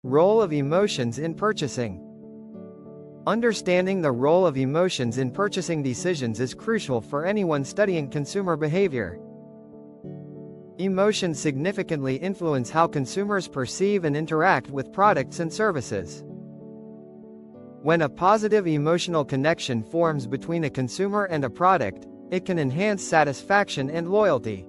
Role of emotions in purchasing. Understanding the role of emotions in purchasing decisions is crucial for anyone studying consumer behavior. Emotions significantly influence how consumers perceive and interact with products and services. When a positive emotional connection forms between a consumer and a product, it can enhance satisfaction and loyalty.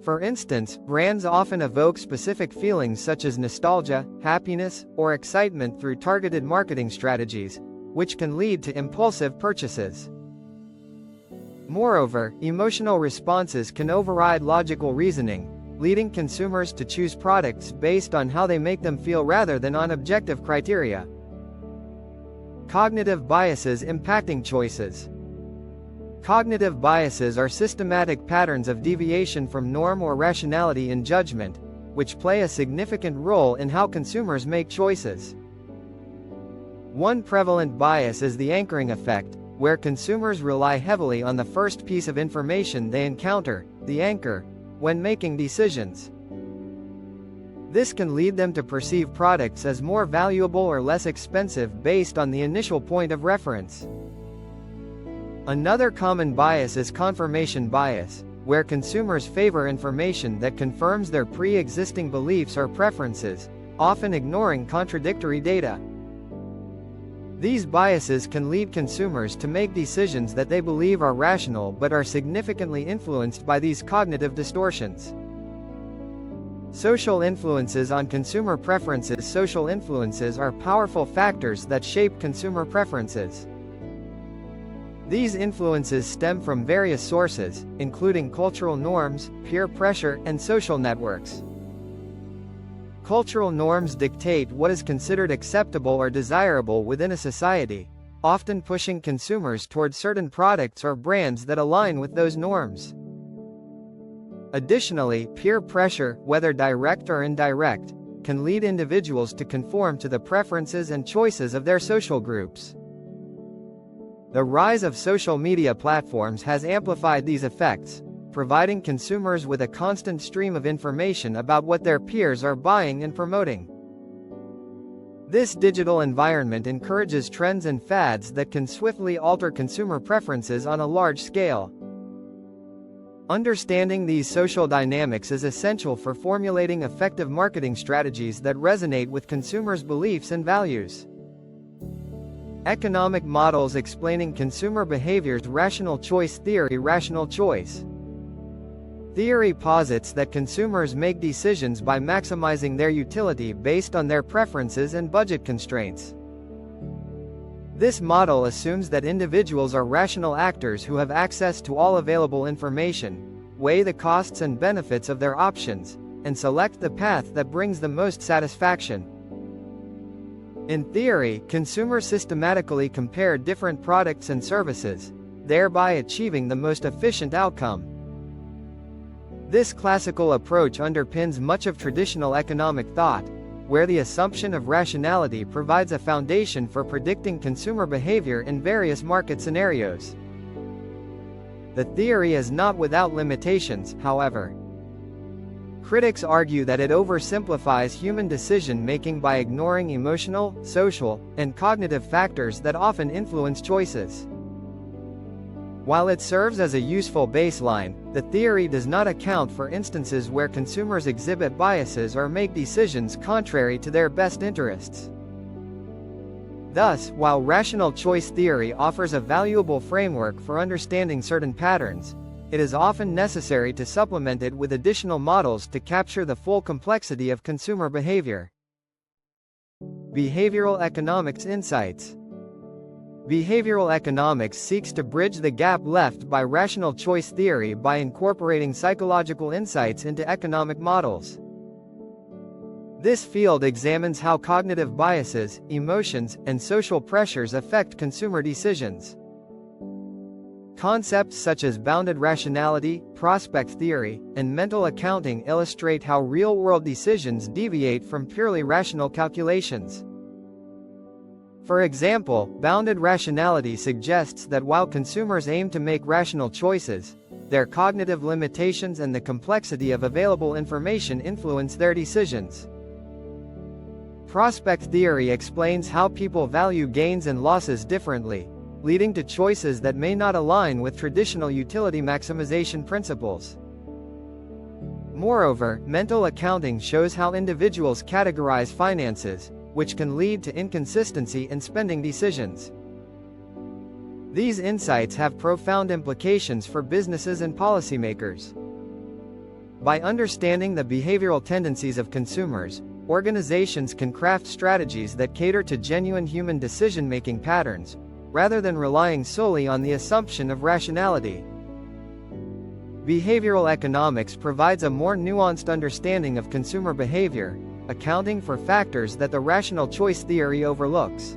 For instance, brands often evoke specific feelings such as nostalgia, happiness, or excitement through targeted marketing strategies, which can lead to impulsive purchases. Moreover, emotional responses can override logical reasoning, leading consumers to choose products based on how they make them feel rather than on objective criteria. Cognitive biases impacting choices. Cognitive biases are systematic patterns of deviation from norm or rationality in judgment, which play a significant role in how consumers make choices. One prevalent bias is the anchoring effect, where consumers rely heavily on the first piece of information they encounter, the anchor, when making decisions. This can lead them to perceive products as more valuable or less expensive based on the initial point of reference. Another common bias is confirmation bias, where consumers favor information that confirms their pre-existing beliefs or preferences, often ignoring contradictory data. These biases can lead consumers to make decisions that they believe are rational but are significantly influenced by these cognitive distortions. Social influences on consumer preferences. Social influences are powerful factors that shape consumer preferences. These influences stem from various sources, including cultural norms, peer pressure, and social networks. Cultural norms dictate what is considered acceptable or desirable within a society, often pushing consumers toward certain products or brands that align with those norms. Additionally, peer pressure, whether direct or indirect, can lead individuals to conform to the preferences and choices of their social groups. The rise of social media platforms has amplified these effects, providing consumers with a constant stream of information about what their peers are buying and promoting. This digital environment encourages trends and fads that can swiftly alter consumer preferences on a large scale. Understanding these social dynamics is essential for formulating effective marketing strategies that resonate with consumers' beliefs and values. Economic models explaining consumer behavior's rational choice theory. Rational choice theory posits that consumers make decisions by maximizing their utility based on their preferences and budget constraints. This model assumes that individuals are rational actors who have access to all available information, weigh the costs and benefits of their options, and select the path that brings the most satisfaction. In theory, consumers systematically compare different products and services, thereby achieving the most efficient outcome. This classical approach underpins much of traditional economic thought, where the assumption of rationality provides a foundation for predicting consumer behavior in various market scenarios. The theory is not without limitations, however. Critics argue that it oversimplifies human decision-making by ignoring emotional, social, and cognitive factors that often influence choices. While it serves as a useful baseline, the theory does not account for instances where consumers exhibit biases or make decisions contrary to their best interests. Thus, while rational choice theory offers a valuable framework for understanding certain patterns, it is often necessary to supplement it with additional models to capture the full complexity of consumer behavior. Behavioral economics insights. Behavioral economics seeks to bridge the gap left by rational choice theory by incorporating psychological insights into economic models. This field examines how cognitive biases, emotions, and social pressures affect consumer decisions. Concepts such as bounded rationality, prospect theory, and mental accounting illustrate how real-world decisions deviate from purely rational calculations. For example, bounded rationality suggests that while consumers aim to make rational choices, their cognitive limitations and the complexity of available information influence their decisions. Prospect theory explains how people value gains and losses differently, leading to choices that may not align with traditional utility maximization principles. Moreover, mental accounting shows how individuals categorize finances, which can lead to inconsistency in spending decisions. These insights have profound implications for businesses and policymakers. By understanding the behavioral tendencies of consumers, organizations can craft strategies that cater to genuine human decision-making patterns, rather than relying solely on the assumption of rationality. Behavioral economics provides a more nuanced understanding of consumer behavior, accounting for factors that the rational choice theory overlooks.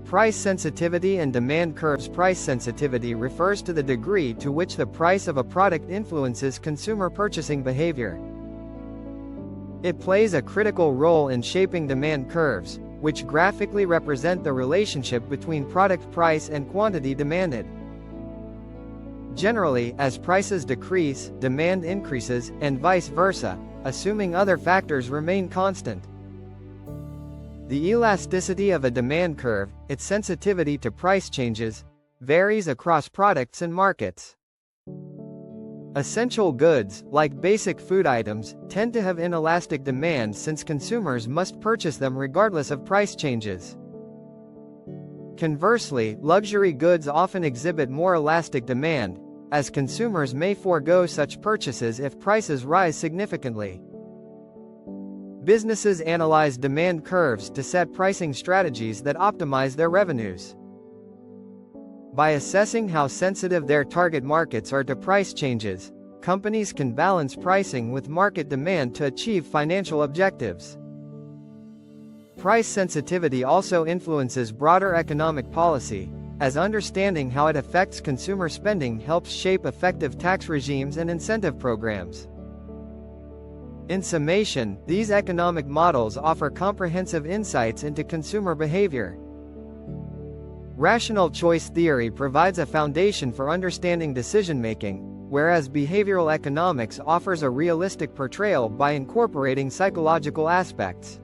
Price sensitivity and demand curves. Price sensitivity refers to the degree to which the price of a product influences consumer purchasing behavior. It plays a critical role in shaping demand curves, which graphically represent the relationship between product price and quantity demanded. Generally, as prices decrease, demand increases, and vice versa, assuming other factors remain constant. The elasticity of a demand curve, its sensitivity to price changes, varies across products and markets. Essential goods, like basic food items, tend to have inelastic demand since consumers must purchase them regardless of price changes. Conversely, luxury goods often exhibit more elastic demand, as consumers may forego such purchases if prices rise significantly. Businesses analyze demand curves to set pricing strategies that optimize their revenues. By assessing how sensitive their target markets are to price changes, companies can balance pricing with market demand to achieve financial objectives. Price sensitivity also influences broader economic policy, as understanding how it affects consumer spending helps shape effective tax regimes and incentive programs. In summation, these economic models offer comprehensive insights into consumer behavior. Rational choice theory provides a foundation for understanding decision-making, whereas behavioral economics offers a realistic portrayal by incorporating psychological aspects.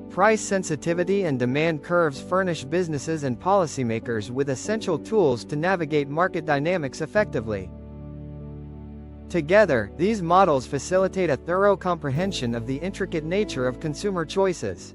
Price sensitivity and demand curves furnish businesses and policymakers with essential tools to navigate market dynamics effectively. Together, these models facilitate a thorough comprehension of the intricate nature of consumer choices.